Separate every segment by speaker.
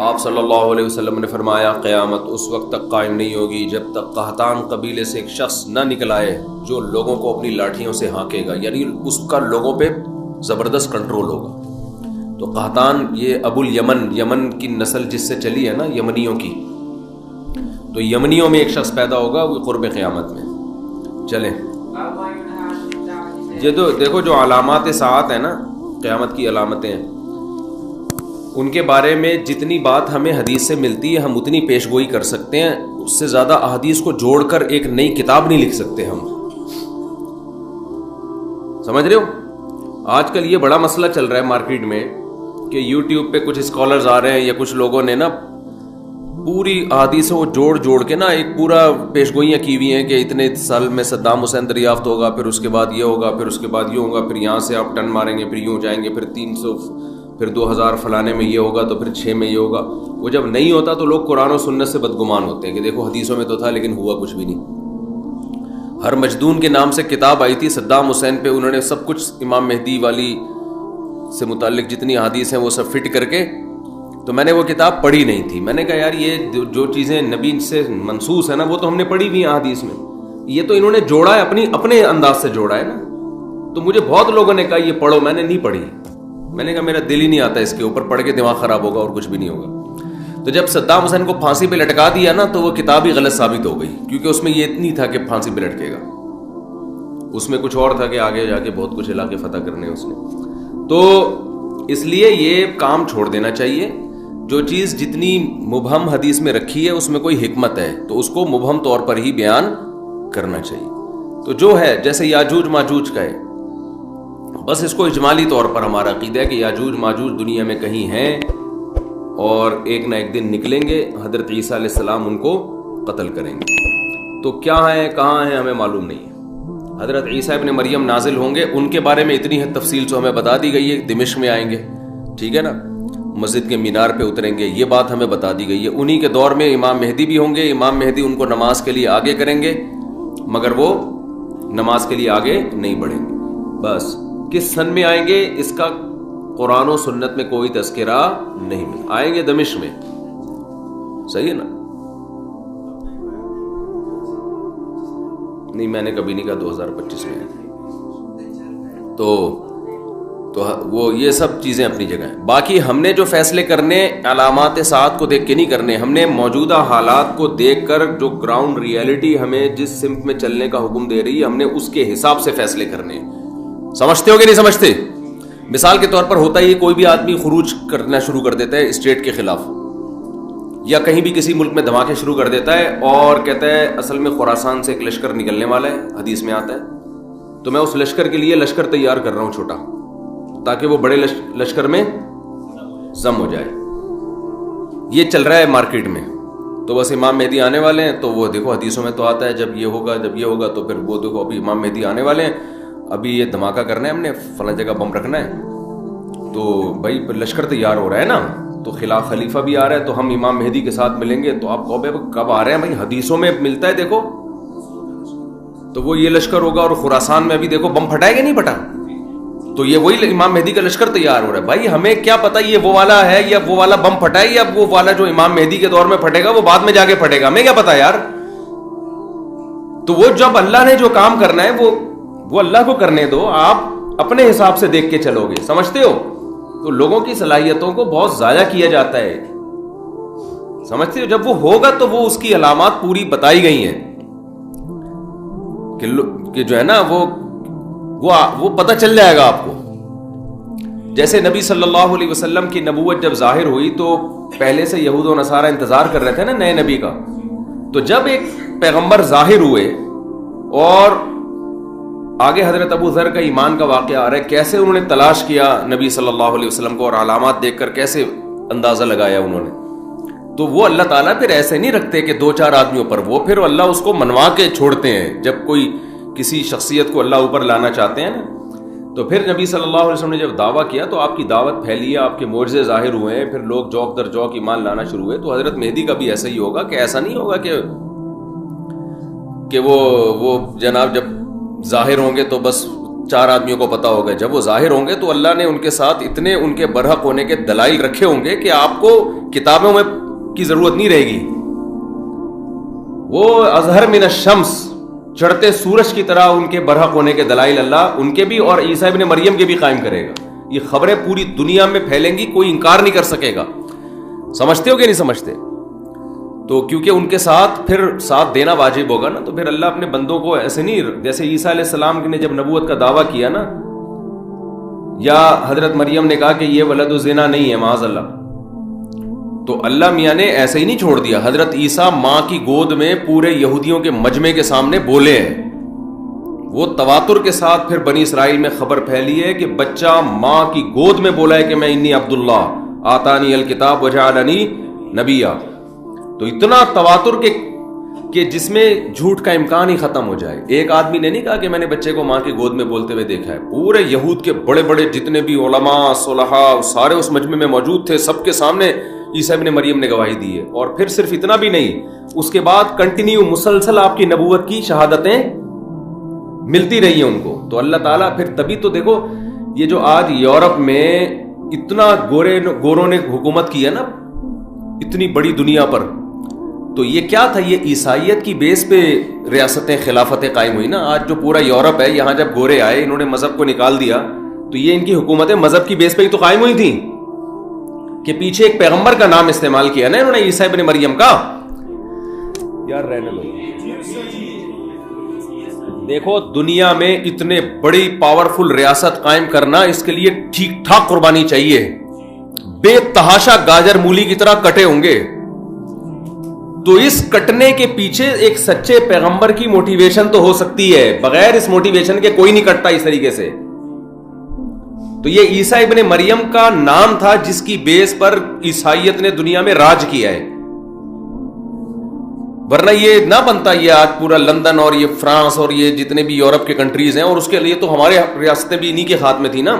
Speaker 1: آپ صلی اللہ علیہ وسلم نے فرمایا قیامت اس وقت تک قائم نہیں ہوگی جب تک قحطان قبیلے سے ایک شخص نہ نکل آئے جو لوگوں کو اپنی لاٹھیوں سے ہانکے گا، یعنی اس کا لوگوں پہ زبردست کنٹرول ہوگا۔ تو قحطان یہ ابو الیمن، یمن کی نسل جس سے چلی ہے نا، یمنیوں کی، تو یمنیوں میں ایک شخص پیدا ہوگا وہ قرب قیامت میں۔ چلیں یہ تو دیکھو جو علامات ساعت ہیں نا، قیامت کی علامتیں ہیں، ان کے بارے میں جتنی بات ہمیں حدیث سے ملتی ہے ہم اتنی پیش گوئی کر سکتے ہیں، اس سے زیادہ احادیث کو جوڑ کر ایک نئی کتاب نہیں لکھ سکتے ہم، سمجھ رہے ہو؟ آج کل یہ بڑا مسئلہ چل رہا ہے مارکیٹ میں کہ یوٹیوب پہ کچھ اسکالرز آ رہے ہیں یا کچھ لوگوں نے نا پوری احادیثوں کو جوڑ کے نا ایک پورا پیش گوئیاں کی ہوئی ہیں کہ اتنے سال میں صدام حسین دریافت ہوگا، پھر اس کے بعد یہ ہوگا، پھر اس کے بعد یہ ہوگا، پھر یہاں سے آپ ٹن ماریں گے، پھر یوں جائیں گے، پھر 300، پھر 2000 فلانے میں یہ ہوگا، تو پھر 6 میں یہ ہوگا۔ وہ جب نہیں ہوتا تو لوگ قرآن و سنت سے بدگمان ہوتے ہیں کہ دیکھو حدیثوں میں تو تھا لیکن ہوا کچھ بھی نہیں۔ ہر مجدون کے نام سے کتاب آئی تھی صدام حسین پہ، انہوں نے سب کچھ امام مہدی والی سے متعلق جتنی حدیث ہیں وہ سب فٹ کر کے، تو میں نے وہ کتاب پڑھی نہیں تھی۔ میں نے کہا یار یہ جو چیزیں نبی سے منسوس ہیں نا وہ تو ہم نے پڑھی ہوئی ہیں حدیث میں، یہ تو انہوں نے جوڑا ہے اپنے انداز سے جوڑا ہے نا۔ تو مجھے بہت لوگوں نے کہا یہ پڑھو، میں نے نہیں پڑھی۔ میں نے کہا میرا دل ہی نہیں آتا اس کے اوپر، پڑھ کے دماغ خراب ہوگا اور کچھ بھی نہیں ہوگا۔ تو جب صدام حسین کو پھانسی پہ لٹکا دیا نا تو وہ کتاب ہی غلط ثابت ہو گئی، کیونکہ اس میں یہ اتنی تھا کہ پھانسی پہ لٹکے گا، اس میں کچھ اور تھا کہ آگے جا کے بہت کچھ علاقے فتح کرنے اس نے۔ تو اس لیے یہ کام چھوڑ دینا چاہیے، جو چیز جتنی مبہم حدیث میں رکھی ہے اس میں کوئی حکمت ہے تو اس کو مبہم طور پر ہی بیان کرنا چاہیے۔ تو جو ہے جیسے یاجوج ماجوج کا ہے، بس اس کو اجمالی طور پر ہمارا عقیدہ ہے کہ یاجوج ماجوج دنیا میں کہیں ہیں اور ایک نہ ایک دن نکلیں گے، حضرت عیسیٰ علیہ السلام ان کو قتل کریں گے۔ تو کیا ہیں کہاں ہیں ہمیں معلوم نہیں ہے۔ حضرت عیسیٰ ابن مریم نازل ہوں گے، ان کے بارے میں اتنی حد تفصیل سے ہمیں بتا دی گئی ہے، دمشق میں آئیں گے، ٹھیک ہے نا، مسجد کے مینار پہ اتریں گے، یہ بات ہمیں بتا دی گئی ہے۔ انہی کے دور میں امام مہدی بھی ہوں گے، امام مہدی ان کو نماز کے لیے آگے کریں گے مگر وہ نماز کے لیے آگے نہیں بڑھیں گے۔ بس کس سن میں آئیں گے اس کا قرآن و سنت میں کوئی تذکرہ نہیں ملا، آئیں گے دمشق میں، صحیح ہے نا؟ نہیں میں نے کبھی نہیں کہا 2025 میں، تو وہ یہ سب چیزیں اپنی جگہ ہیں۔ باقی ہم نے جو فیصلے کرنے علامات ساعت کو دیکھ کے نہیں کرنے، ہم نے موجودہ حالات کو دیکھ کر جو گراؤنڈ ریئلٹی ہمیں جس سمت میں چلنے کا حکم دے رہی ہے ہم نے اس کے حساب سے فیصلے کرنے۔ سمجھتے ہو کہ نہیں سمجھتے؟ مثال کے طور پر ہوتا ہی کوئی بھی آدمی خروج کرنا شروع کر دیتا ہے اسٹیٹ کے خلاف، یا کہیں بھی کسی ملک میں دھماکے شروع کر دیتا ہے اور کہتا ہے اصل میں خراسان سے ایک لشکر نکلنے والا ہے، حدیث میں آتا ہے، تو میں اس لشکر کے لیے لشکر تیار کر رہا ہوں چھوٹا، تاکہ وہ بڑے لشکر میں ضم ہو جائے۔ یہ چل رہا ہے مارکیٹ میں۔ تو بس امام مہدی آنے والے ہیں، تو وہ دیکھو حدیثوں میں تو آتا ہے جب یہ ہوگا جب یہ ہوگا، تو پھر وہ دیکھو ابھی امام مہدی آنے والے ہیں، ابھی یہ دھماکہ کرنا ہے، ہم نے فلاں جگہ بم رکھنا ہے، تو بھائی لشکر تیار ہو رہا ہے نا، تو خلاف خلیفہ بھی آ رہا ہے، تو ہم امام مہدی کے ساتھ ملیں گے۔ تو آپ کہو بھائی کب آ رہے ہیں؟ بھائی حدیثوں میں ملتا ہے دیکھو، تو وہ یہ لشکر ہوگا، اور خراسان میں ابھی دیکھو بم پھٹائے گا نہیں پھٹا، تو یہ وہی امام مہدی کا لشکر تیار ہو رہا ہے۔ بھائی ہمیں کیا پتہ یہ وہ والا ہے یا وہ والا بم پھٹائے، یا وہ والا جو امام مہدی کے دور میں پھٹے گا وہ بعد میں جا کے پھٹے گا، ہمیں کیا پتہ یار۔ تو وہ جب اللہ نے جو کام کرنا ہے وہ اللہ کو کرنے دو، آپ اپنے حساب سے دیکھ کے چلو گے، سمجھتے ہو؟ تو لوگوں کی صلاحیتوں کو بہت ضائع کیا جاتا ہے، سمجھتے ہو؟ جب وہ ہوگا تو وہ اس کی علامات پوری بتائی گئی ہیں کہ جو ہے نا وہ پتہ چل جائے گا آپ کو۔ جیسے نبی صلی اللہ علیہ وسلم کی نبوت جب ظاہر ہوئی تو پہلے سے یہود و نصارہ انتظار کر رہے تھے نا نئے نبی کا، تو جب ایک پیغمبر ظاہر ہوئے اور آگے حضرت ابو ذر کا ایمان کا واقعہ آ رہا ہے، کیسے انہوں نے تلاش کیا نبی صلی اللہ علیہ وسلم کو اور علامات دیکھ کر کیسے اندازہ لگایا انہوں نے۔ تو وہ اللہ تعالیٰ پھر ایسے نہیں رکھتے کہ 2-4 آدمیوں پر، وہ پھر اللہ اس کو منوا کے چھوڑتے ہیں جب کوئی کسی شخصیت کو اللہ اوپر لانا چاہتے ہیں نا۔ تو پھر نبی صلی اللہ علیہ وسلم نے جب دعویٰ کیا تو آپ کی دعوت پھیلی، آپ کے معجزے ظاہر ہوئے ہیں، پھر لوگ جوک در جوک ایمان لانا شروع ہوئے۔ تو حضرت مہدی کا بھی ایسا ہی ہوگا کہ ایسا نہیں ہوگا کہ وہ جناب جب ظاہر ہوں گے تو بس 4 آدمیوں کو پتا ہوگا. جب وہ ظاہر ہوں گے تو اللہ نے ان کے ساتھ اتنے ان کے برحق ہونے کے دلائل رکھے ہوں گے کہ آپ کو کتابوں میں کی ضرورت نہیں رہے گی. وہ اظہر من الشمس، چڑھتے سورج کی طرح ان کے برحق ہونے کے دلائل اللہ ان کے بھی اور عیسیٰ ابن مریم کے بھی قائم کرے گا. یہ خبریں پوری دنیا میں پھیلیں گی، کوئی انکار نہیں کر سکے گا. سمجھتے ہو کہ نہیں سمجھتے؟ تو کیونکہ ان کے ساتھ پھر ساتھ دینا واجب ہوگا نا، تو پھر اللہ اپنے بندوں کو ایسے نہیں، جیسے عیسیٰ علیہ السلام نے جب نبوت کا دعویٰ کیا نا، یا حضرت مریم نے کہا کہ یہ ولد الزنا نہیں ہے معاذ اللہ، تو اللہ میاں نے ایسے ہی نہیں چھوڑ دیا. حضرت عیسیٰ ماں کی گود میں پورے یہودیوں کے مجمع کے سامنے بولے ہیں. وہ تواتر کے ساتھ پھر بنی اسرائیل میں خبر پھیلی ہے کہ بچہ ماں کی گود میں بولا ہے کہ میں انی عبداللہ آتانی الکتاب وجعلنی نبیا. تو اتنا تواتر کہ جس میں جھوٹ کا امکان ہی ختم ہو جائے. ایک آدمی نے نہیں کہا کہ میں نے بچے کو ماں کی گود میں بولتے ہوئے دیکھا ہے. پورے یہود کے بڑے بڑے جتنے بھی علماء صلحاء سارے اس مجمع میں موجود تھے، سب کے سامنے عیسیٰ ابن مریم نے گواہی دی ہے. اور پھر صرف اتنا بھی نہیں، اس کے بعد کنٹینیو مسلسل آپ کی نبوت کی شہادتیں ملتی رہی ہیں ان کو. تو اللہ تعالیٰ پھر تبھی تو دیکھو یہ جو آج یورپ میں اتنا گوروں نے حکومت کی ہے نا اتنی بڑی دنیا پر، تو یہ کیا تھا؟ یہ عیسائیت کی بیس پہ ریاستیں خلافتیں قائم ہوئی نا. آج جو پورا یورپ ہے، یہاں جب گورے آئے انہوں نے مذہب کو نکال دیا، تو یہ ان کی حکومتیں مذہب کی بیس پہ ہی تو قائم ہوئی تھیں کہ پیچھے ایک پیغمبر کا نام استعمال کیا نا انہوں نے، عیسیٰ ابن مریم کا. یار رہنے دو. دیکھو دنیا میں اتنے بڑی پاورفل ریاست قائم کرنا، اس کے لیے ٹھیک ٹھاک قربانی چاہیے. بے تحاشا گاجر مولی کی طرح کٹے ہوں گے. تو اس کٹنے کے پیچھے ایک سچے پیغمبر کی موٹیویشن تو ہو سکتی ہے، بغیر اس موٹیویشن کے کوئی نہیں کٹتا اس طریقے سے. تو یہ عیسیٰ ابن مریم کا نام تھا جس کی بیس پر عیسائیت نے دنیا میں راج کیا ہے، ورنہ یہ نہ بنتا. یہ آج پورا لندن اور یہ فرانس اور یہ جتنے بھی یورپ کے کنٹریز ہیں، اور اس کے لیے تو ہمارے ریاستیں بھی انہی کے ہاتھ میں تھی نا،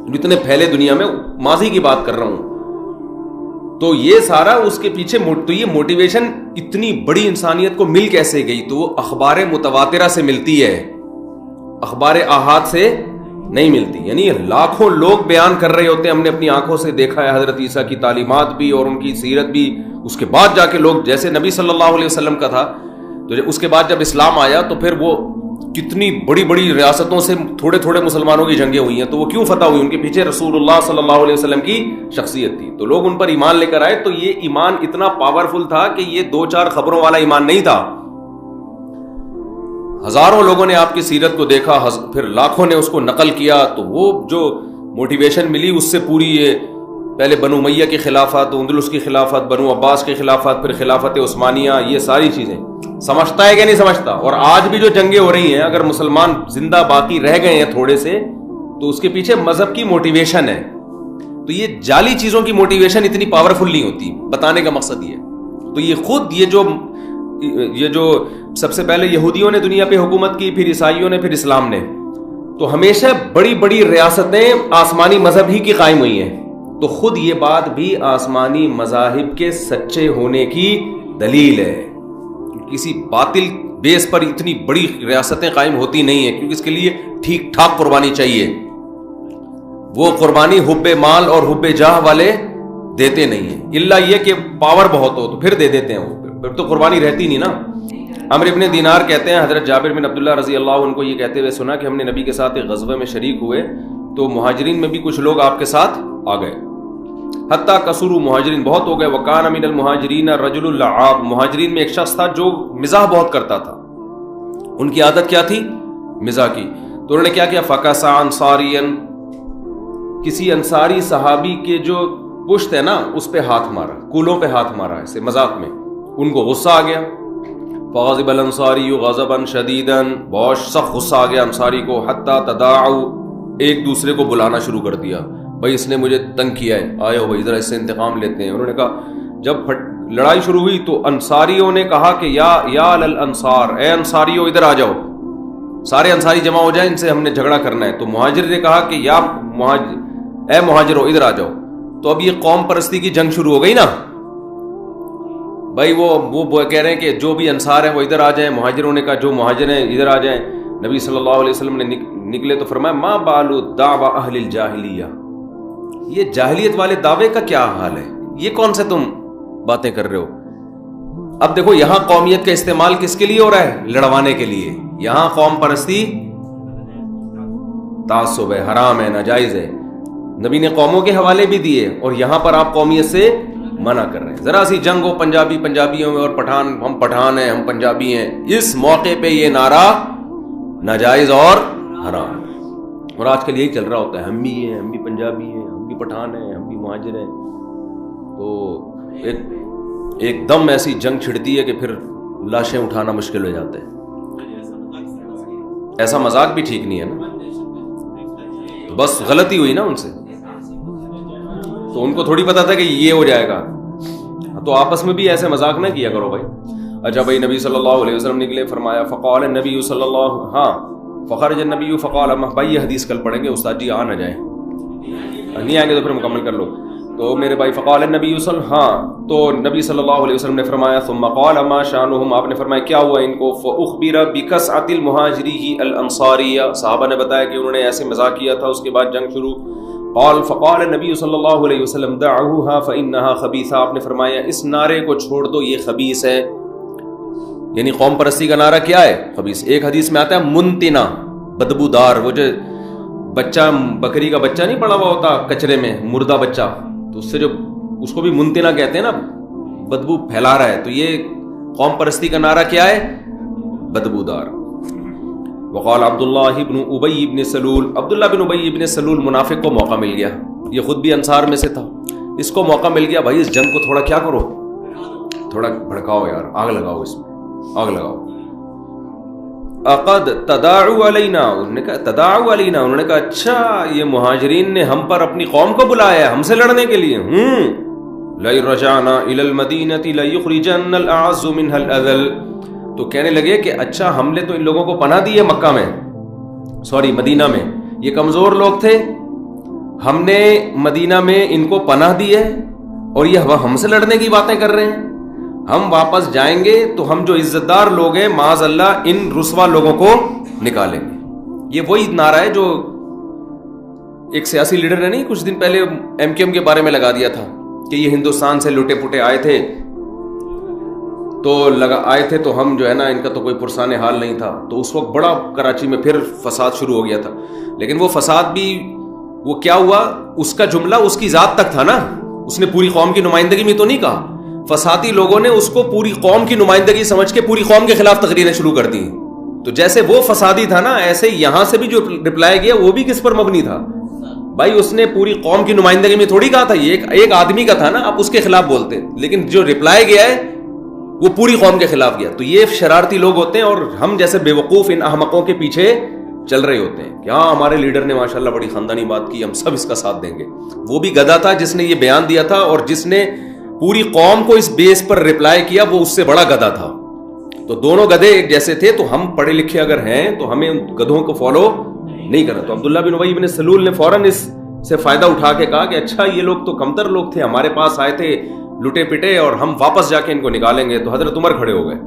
Speaker 1: جتنے پھیلے دنیا میں. ماضی کی بات کر رہا ہوں. تو یہ سارا اس کے پیچھے تو یہ موٹیویشن اتنی بڑی انسانیت کو مل کیسے گئی؟ تو وہ اخبار متواترہ سے ملتی ہے، اخبار آحاد سے نہیں ملتی. یعنی لاکھوں لوگ بیان کر رہے ہوتے ہیں ہم نے اپنی آنکھوں سے دیکھا ہے حضرت عیسیٰ کی تعلیمات بھی اور ان کی سیرت بھی. اس کے بعد جا کے لوگ، جیسے نبی صلی اللہ علیہ وسلم کا تھا، تو اس کے بعد جب اسلام آیا تو پھر وہ کتنی بڑی بڑی ریاستوں سے تھوڑے تھوڑے مسلمانوں کی جنگیں ہوئی ہیں. تو وہ کیوں فتح ہوئی؟ ان کے پیچھے رسول اللہ صلی اللہ علیہ وسلم کی شخصیت تھی. تو لوگ ان پر ایمان لے کر آئے. تو یہ ایمان اتنا پاورفل تھا کہ یہ 2-4 خبروں والا ایمان نہیں تھا. ہزاروں لوگوں نے آپ کی سیرت کو دیکھا، پھر لاکھوں نے اس کو نقل کیا. تو وہ جو موٹیویشن ملی اس سے پوری یہ پہلے بنو امیہ کی خلافت، اندلس کی خلافت، بنو عباس کی خلافت، پھر خلافت عثمانیہ، یہ ساری چیزیں سمجھتا ہے کہ نہیں سمجھتا؟ اور آج بھی جو جنگیں ہو رہی ہیں، اگر مسلمان زندہ باقی رہ گئے ہیں تھوڑے سے، تو اس کے پیچھے مذہب کی موٹیویشن ہے. تو یہ جعلی چیزوں کی موٹیویشن اتنی پاورفل نہیں ہوتی. بتانے کا مقصد یہ. تو یہ خود یہ جو سب سے پہلے یہودیوں نے دنیا پہ حکومت کی، پھر عیسائیوں نے، پھر اسلام نے، تو ہمیشہ بڑی بڑی ریاستیں آسمانی مذہب ہی کی قائم ہوئی ہیں. تو خود یہ بات بھی آسمانی مذاہب کے سچے ہونے کی دلیل ہے. کسی باطل بیس پر اتنی بڑی ریاستیں قائم ہوتی نہیں ہیں، کیونکہ اس کے لیے ٹھیک ٹھاک قربانی چاہیے. وہ قربانی حب مال اور حب جاہ والے دیتے نہیں ہیں، الا یہ کہ پاور بہت ہو تو پھر دے دیتے ہیں. وہ پھر تو قربانی رہتی نہیں نا. عمرو ابن دینار کہتے ہیں حضرت جابر بن عبداللہ رضی اللہ عنہ کو یہ کہتے ہوئے سنا کہ ہم نے نبی کے ساتھ ایک غزوے میں شریک ہوئے تو مہاجرین میں بھی کچھ لوگ آپ کے ساتھ آ گئے، حتیٰ کثروا، مہاجرین بہت ہو گئے. وکان من المہاجرین الرجل اللعاب، مہاجرین میں ایک شخص تھا جو مزاح بہت کرتا تھا. ان کی عادت کیا تھی؟ مزاح کی. تو انہوں نے کیا کیا؟ فکسا انصاریا، کسی انصاری صحابی کے جو پشت ہے نا اس پہ ہاتھ مارا، کولوں پہ ہاتھ مارا ایسے مذاق میں. ان کو غصہ آ گیا. فغضب الانصاری غضبا شدیدا، بہت سخت غصہ آ گیا انصاری کو. حتی تداعوا، ایک دوسرے کو بلانا شروع کر دیا، بھائی اس نے مجھے تنگ کیا ہے، آئے ہو بھائی ذرا اس سے انتقام لیتے ہیں. انہوں نے کہا، جب لڑائی شروع ہوئی تو انصاریوں نے کہا کہ یا الانصار، اے انصاریوں ادھر آ جاؤ. سارے انصاری جمع ہو جائیں، ان سے ہم نے جھگڑا کرنا ہے. تو مہاجر نے کہا کہ اے مہاجروں ادھر آ جاؤ. تو اب یہ قوم پرستی کی جنگ شروع ہو گئی نا بھائی. وہ کہہ رہے ہیں کہ جو بھی انصار ہیں وہ ادھر آ جائیں. مہاجروں نے کہا جو مہاجر ہیں ادھر آ جائیں. نبی صلی اللہ علیہ وسلم نے نکلے تو فرمایا ما بالو دعوی اہل الجاہلیہ، یہ جاہلیت والے دعوے کا کیا حال ہے، یہ کون سے تم باتیں کر رہے ہو. اب دیکھو یہاں قومیت کا استعمال کس کے لیے ہو رہا ہے؟ لڑوانے کے لیے. یہاں قوم پرستی تعصب ہے، حرام ہے، ناجائز ہے. نبی نے قوموں کے حوالے بھی دیے اور یہاں پر آپ قومیت سے منع کر رہے ہیں. ذرا سی جنگ ہو پنجابیوں میں اور پٹھان، ہم پٹھان ہیں، ہم پنجابی ہیں، اس موقع پہ یہ نعرہ ناجائز اور حرام. اور آج کل یہی چل رہا ہوتا ہے، ہم بھی ہیں، ہم بھی پنجابی ہیں، ہم بھی پٹھان ہیں، ہم بھی مہاجر ہیں. تو ایک دم ایسی جنگ چھڑتی ہے کہ پھر لاشیں اٹھانا مشکل ہو جاتا ہے. ایسا مذاق بھی ٹھیک نہیں ہے نا. تو بس غلطی ہوئی نا ان سے، تو ان کو تھوڑی پتا تھا کہ یہ ہو جائے گا. تو آپس میں بھی ایسے مذاق نہ کیا کرو بھائی. اچھا بھائی، نبی صلی اللہ علیہ وسلم نکلے، فرمایا فقال النبی صلی اللہ، ہاں فخرج النبی فقال، بھائی یہ حدیث کل پڑھیں گے، استاد جی آ نہ جائیں، نہیں آئیں گے تو پھر مکمل کر لو. تو میرے بھائی فقال النبی تو نبی صلی اللہ علیہ وسلم نے فرمایا ثم قال ما شانهم، آپ نے فرمایا کیا ہوا ان کو؟ فاخبر بکسعۃ المہاجری الانصاریہ، صحابہ نے بتایا کہ انہوں نے ایسے مذاق کیا تھا. اس کے بعد جنگ شروع. فقال النبی صلی اللہ علیہ وسلم دعوها فانها خبیثہ، آپ نے فرمایا اس نعرے کو چھوڑ دو، یہ خبیث ہے. یعنی قوم پرستی کا نعرہ کیا ہے؟ خبیث. ایک حدیث میں آتا ہے منتنا، بدبودار. وہ جو بچہ، بکری کا بچہ نہیں پڑا ہوا ہوتا کچرے میں، مردہ بچہ، تو اس سے جو اس کو بھی منتنا کہتے ہیں نا، بدبو پھیلا رہا ہے. تو یہ قوم پرستی کا نعرہ کیا ہے؟ بدبودار. وقال عبداللہ ابن ابی ابن سلول، عبداللہ بن ابی ابن سلول منافق کو موقع مل گیا. یہ خود بھی انصار میں سے تھا، اس کو موقع مل گیا، بھائی اس جنگ کو تھوڑا کیا کرو، تھوڑا بھڑکاؤ یار، آگ لگاؤ، اس میں آگ لگاؤ. اقد تداعوا علینا، انہوں نے کہا تداعوا علینا، انہوں نے کہا اچھا یہ مہاجرین نے ہم پر اپنی قوم کو بلایا ہے ہم سے لڑنے کے لیے. لئن رجعنا الى المدینة لیخرجن الاعز منها الاذل، تو کہنے لگے کہ اچھا ہم نے تو ان لوگوں کو پناہ دی ہے مکہ میں، مدینہ میں، یہ کمزور لوگ تھے، ہم نے مدینہ میں ان کو پناہ دی ہے اور یہ ہم سے لڑنے کی باتیں کر رہے ہیں. ہم واپس جائیں گے تو ہم جو عزت دار لوگ ہیں معاذ اللہ ان رسوا لوگوں کو نکالیں گے. یہ وہی نعرہ ہے جو ایک سیاسی لیڈر نے نہیں کچھ دن پہلے ایم کیو ایم کے بارے میں لگا دیا تھا کہ یہ ہندوستان سے لٹے پٹے آئے تھے تو ہم جو ہے نا ان کا تو کوئی پرسان حال نہیں تھا. تو اس وقت بڑا کراچی میں پھر فساد شروع ہو گیا تھا. لیکن وہ فساد بھی وہ کیا ہوا، اس کا جملہ اس کی ذات تک تھا نا، اس نے پوری قوم کی نمائندگی میں تو نہیں کہا. فسادی لوگوں نے اس کو پوری قوم کی نمائندگی سمجھ کے پوری قوم کے خلاف تقریریں شروع کر دی. تو جیسے وہ فسادی تھا نا، ایسے یہاں سے بھی جو رپلائی گیا وہ بھی کس پر مبنی تھا؟ بھائی اس نے پوری قوم کی نمائندگی میں تھوڑی کہا تھا، یہ ایک آدمی کا تھا نا، آپ اس کے خلاف بولتے، لیکن جو رپلائی گیا ہے وہ پوری قوم کے خلاف گیا. تو یہ شرارتی لوگ ہوتے ہیں اور ہم جیسے بیوقوف ان احمقوں کے پیچھے چل رہے ہوتے ہیں کہ ہاں ہمارے لیڈر نے ماشاءاللہ بڑی خاندانی بات کی، ہم سب اس کا ساتھ دیں گے. وہ بھی گدھا تھا جس نے یہ بیان دیا تھا، اور جس نے پوری قوم کو اس بیس پر رپلائی کیا وہ اس سے بڑا گدھا تھا. تو دونوں گدھے ایک جیسے تھے. تو ہم پڑھے لکھے اگر ہیں تو ہمیں ان گدھوں کو فالو نہیں کرنا. تو عبداللہ بن ابی بن سلول نے فوراً اس سے فائدہ اٹھا کے کہا کہ اچھا یہ لوگ تو کمتر لوگ تھے، ہمارے پاس آئے تھے لٹے پٹے، اور ہم واپس جا کے ان کو نکالیں گے. تو حضرت عمر کھڑے ہو گئے.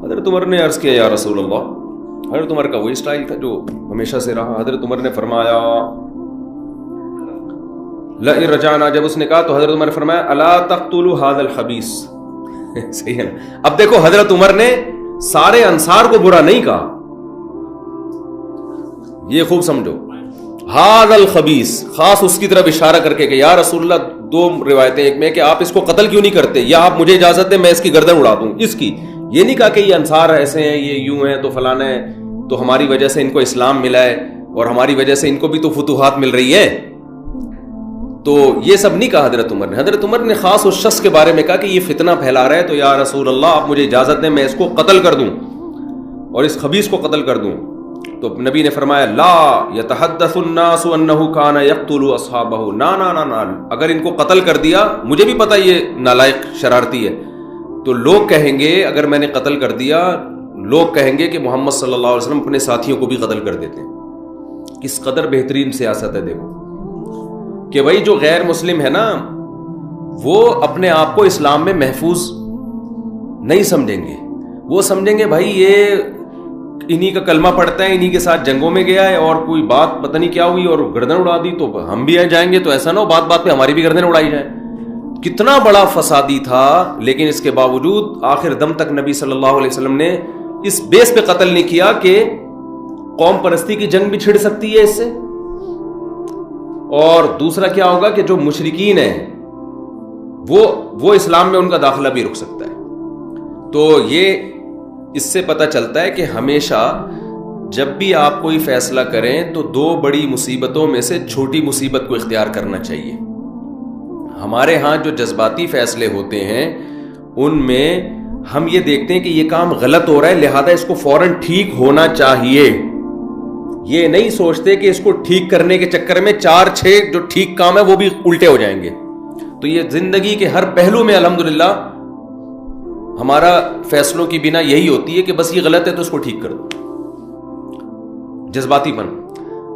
Speaker 1: حضرت عمر نے عرض کیا یا رسول اللہ، حضرت عمر کا وہی اسٹائل تھا جو ہمیشہ سے رہا. حضرت عمر نے فرمایا لئن رجعنا، جب اس نے کہا تو حضرت عمر نے فرمایا الا تقتلوا هذا الخبيث. صحیح ہے نا. اب دیکھو حضرت عمر نے سارے انصار کو برا نہیں کہا، یہ خوب سمجھو. هذا الخبيث خاص اس کی طرف اشارہ کر کے کہ یا رسول اللہ، دو روایتیں، ایک میں کہ آپ اس کو قتل کیوں نہیں کرتے، یا آپ مجھے اجازت دیں میں اس کی گردن اڑا دوں اس کی. یہ نہیں کہا کہ یہ انصار ایسے ہیں، یہ یوں ہیں تو فلانا ہے، تو ہماری وجہ سے ان کو اسلام ملا ہے اور ہماری وجہ سے ان کو بھی تو فتوحات مل رہی ہے. تو یہ سب نہیں کہا حضرت عمر نے. حضرت عمر نے خاص اس شخص کے بارے میں کہا کہ یہ فتنہ پھیلا رہا ہے، تو یا رسول اللہ آپ مجھے اجازت دیں میں اس کو قتل کر دوں اور اس خبیث کو قتل کر دوں. تو نبی نے فرمایا لا یتحدث الناس انه كان يقتل اصحابه، نا، اگر ان کو قتل کر دیا، مجھے بھی پتا یہ نالائق شرارتی ہے، تو لوگ کہیں گے اگر میں نے قتل کر دیا، لوگ کہیں گے کہ محمد صلی اللہ علیہ وسلم اپنے ساتھیوں کو بھی قتل کر دیتے ہیں. کس قدر بہترین سیاست ہے دیکھو کہ بھائی جو غیر مسلم ہے نا وہ اپنے آپ کو اسلام میں محفوظ نہیں سمجھیں گے. وہ سمجھیں گے بھائی یہ انہی کا کلمہ پڑھتا ہے, انہی کے ساتھ جنگوں میں گیا ہے, اور کوئی بات پتہ نہیں کیا ہوئی اور گردن اڑا دی, تو ہم بھی جائیں گے, تو ایسا نہ ہو بات بات پہ ہماری بھی گردن اڑائی جائے. کتنا بڑا فسادی تھا, لیکن اس کے باوجود آخر دم تک نبی صلی اللہ علیہ وسلم نے اس بیس پہ قتل نہیں کیا کہ قوم پرستی کی جنگ بھی چھڑ سکتی ہے اس سے. اور دوسرا کیا ہوگا کہ جو مشرکین ہیں وہ اسلام میں ان کا داخلہ بھی رک سکتا ہے. تو یہ اس سے پتہ چلتا ہے کہ ہمیشہ جب بھی آپ کوئی فیصلہ کریں تو دو بڑی مصیبتوں میں سے چھوٹی مصیبت کو اختیار کرنا چاہیے. ہمارے ہاں جو جذباتی فیصلے ہوتے ہیں ان میں ہم یہ دیکھتے ہیں کہ یہ کام غلط ہو رہا ہے, لہذا اس کو فوراً ٹھیک ہونا چاہیے. یہ نہیں سوچتے کہ اس کو ٹھیک کرنے کے چکر میں 4-6 جو ٹھیک کام ہے وہ بھی الٹے ہو جائیں گے. تو یہ زندگی کے ہر پہلو میں الحمدللہ ہمارا فیصلوں کی بنا یہی ہوتی ہے کہ بس یہ غلط ہے تو اس کو ٹھیک کر دو. جذباتی پن,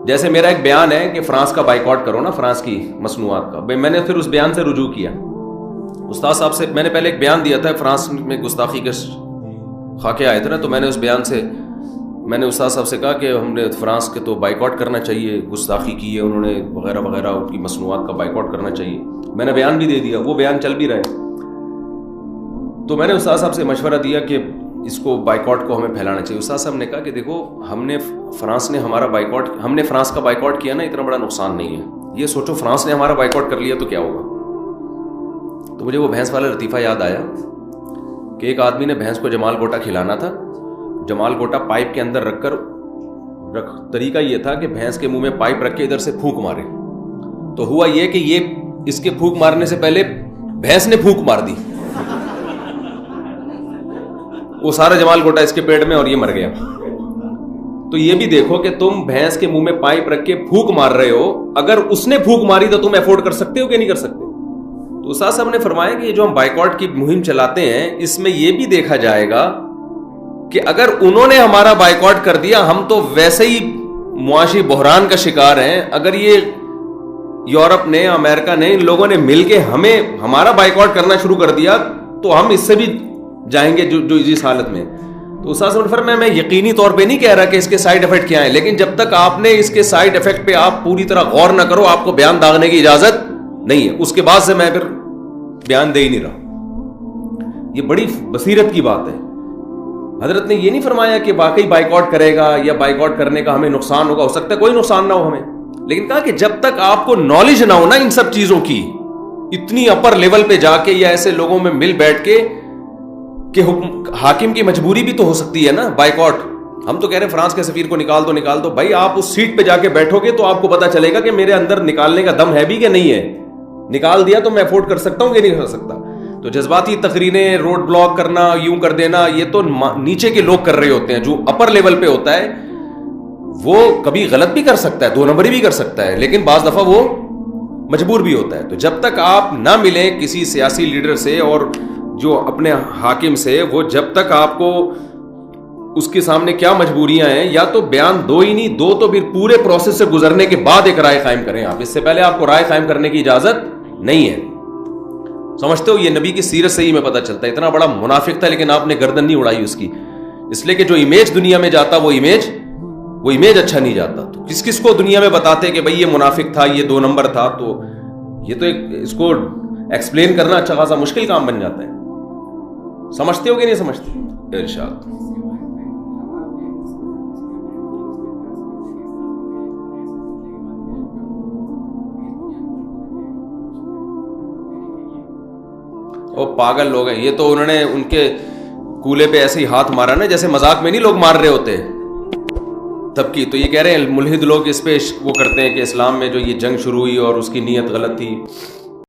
Speaker 1: جیسے میرا ایک بیان ہے کہ فرانس کا بائیکاٹ کرو نا, فرانس کی مصنوعات کا. میں نے پھر اس بیان سے رجوع کیا. استاد صاحب سے میں نے پہلے ایک بیان دیا تھا, فرانس میں گستاخی کے خاکے آئے تھے نا, تو میں نے اس بیان سے میں نے استاد صاحب سے کہا کہ ہم نے فرانس کے تو بائیکاٹ کرنا چاہیے, گستاخی کی ہے انہوں نے وغیرہ وغیرہ, ان کی مصنوعات کا بائیکاٹ کرنا چاہیے. میں نے بیان بھی دے دیا, وہ بیان چل بھی رہا ہے. تو میں نے استاد صاحب سے مشورہ دیا کہ اس کو بائیکاٹ کو ہمیں پھیلانا چاہیے. استاد صاحب نے کہا کہ دیکھو ہم نے فرانس کا بائیکاٹ کیا نا, اتنا بڑا نقصان نہیں ہے. یہ سوچو فرانس نے ہمارا بائیکاٹ کر لیا تو کیا ہوگا. تو مجھے وہ بھینس والا لطیفہ یاد آیا کہ ایک آدمی نے بھینس کو جمال گوٹا کھلانا تھا. جمال گوٹا پائپ کے اندر رکھ کر طریقہ یہ تھا کہ بھینس کے منہ میں پائپ رکھ کے ادھر سے پھونک مارے. تو ہوا یہ کہ یہ اس کے پھونک مارنے سے پہلے بھینس نے پھونک مار دی, وہ سارا جمال گوٹا اس کے پیٹ میں اور یہ مر گیا. تو یہ بھی دیکھو کہ تم بھینس کے منہ میں پائپ رکھ کے پھونک مار رہے ہو, اگر اس نے پھونک ماری تو تم افورڈ کر سکتے ہو کہ نہیں کر سکتے. تو استاد صاحب نے فرمایا کہ یہ جو ہم بائیکاٹ کی مہم چلاتے ہیں اس میں یہ بھی دیکھا جائے گا کہ اگر انہوں نے ہمارا بائیکاٹ کر دیا ہم تو ویسے ہی معاشی بحران کا شکار ہیں. اگر یہ یورپ نے, امریکہ نے, ان لوگوں نے مل کے ہمارا بائیکاٹ کرنا شروع کر دیا تو ہم اس سے بھی جائیں گے جو اس حالت میں. تو استاد صاحب نے فرمایا میں یقینی طور پہ نہیں کہہ رہا کہ اس کے سائیڈ افیکٹ کیا ہیں, لیکن جب تک آپ نے اس کے سائیڈ افیکٹ پہ آپ پوری طرح غور نہ کرو آپ کو بیان داغنے کی اجازت نہیں ہے. اس کے بعد سے میں پھر بیان دے ہی نہیں رہا. یہ بڑی بصیرت کی بات ہے. حضرت نے یہ نہیں فرمایا کہ واقعی بائیکاٹ کرے گا یا بائیکاٹ کرنے کا ہمیں نقصان ہوگا, ہو سکتا ہے کوئی نقصان نہ ہو ہمیں, لیکن کہا کہ جب تک آپ کو نالج نہ ہو نا ان سب چیزوں کی, اتنی اپر لیول پہ جا کے یا ایسے لوگوں میں مل بیٹھ کے کہ حاکم کی مجبوری بھی تو ہو سکتی ہے نا بائیکاٹ. ہم تو کہہ رہے ہیں فرانس کے سفیر کو نکال دو بھائی, آپ اس سیٹ پہ جا کے بیٹھو گے تو آپ کو پتا چلے گا کہ میرے اندر نکالنے کا دم ہے بھی کہ نہیں ہے. نکال دیا تو میں افورڈ کر سکتا ہوں کہ نہیں کر سکتا. تو جذباتی تقریریں, روڈ بلاک کرنا, یوں کر دینا, یہ تو نیچے کے لوگ کر رہے ہوتے ہیں. جو اپر لیول پہ ہوتا ہے وہ کبھی غلط بھی کر سکتا ہے, 2 نمبری بھی کر سکتا ہے, لیکن بعض دفعہ وہ مجبور بھی ہوتا ہے. تو جب تک آپ نہ ملیں کسی سیاسی لیڈر سے اور جو اپنے حاکم سے, وہ جب تک آپ کو اس کے سامنے کیا مجبوریاں ہیں, یا تو بیان دو ہی نہیں, دو تو پھر پورے پروسیس سے گزرنے کے بعد ایک رائے قائم کریں. آپ اس سے پہلے آپ کو رائے قائم کرنے کی اجازت نہیں ہے. سمجھتے ہو, یہ نبی کی سیرت سے ہی میں پتہ چلتا ہے. اتنا بڑا منافق تھا لیکن آپ نے گردن نہیں اڑائی اس کی, اس لیے کہ جو امیج دنیا میں جاتا وہ امیج اچھا نہیں جاتا. تو کس کو دنیا میں بتاتے کہ بھئی یہ منافق تھا, یہ 2 نمبر تھا, تو یہ تو اس کو ایکسپلین کرنا اچھا خاصا مشکل کام بن جاتا ہے. سمجھتے ہو کہ نہیں سمجھتے؟ ارشاد. وہ پاگل لوگ ہیں یہ, تو انہوں نے ان کے کولے پہ ایسے ہی ہاتھ مارا نا جیسے مذاق میں نہیں لوگ مار رہے ہوتے تب کی. تو یہ کہہ رہے ہیں ملحد لوگ اس پہ وہ کرتے ہیں کہ اسلام میں جو یہ جنگ شروع ہوئی اور اس کی نیت غلط تھی.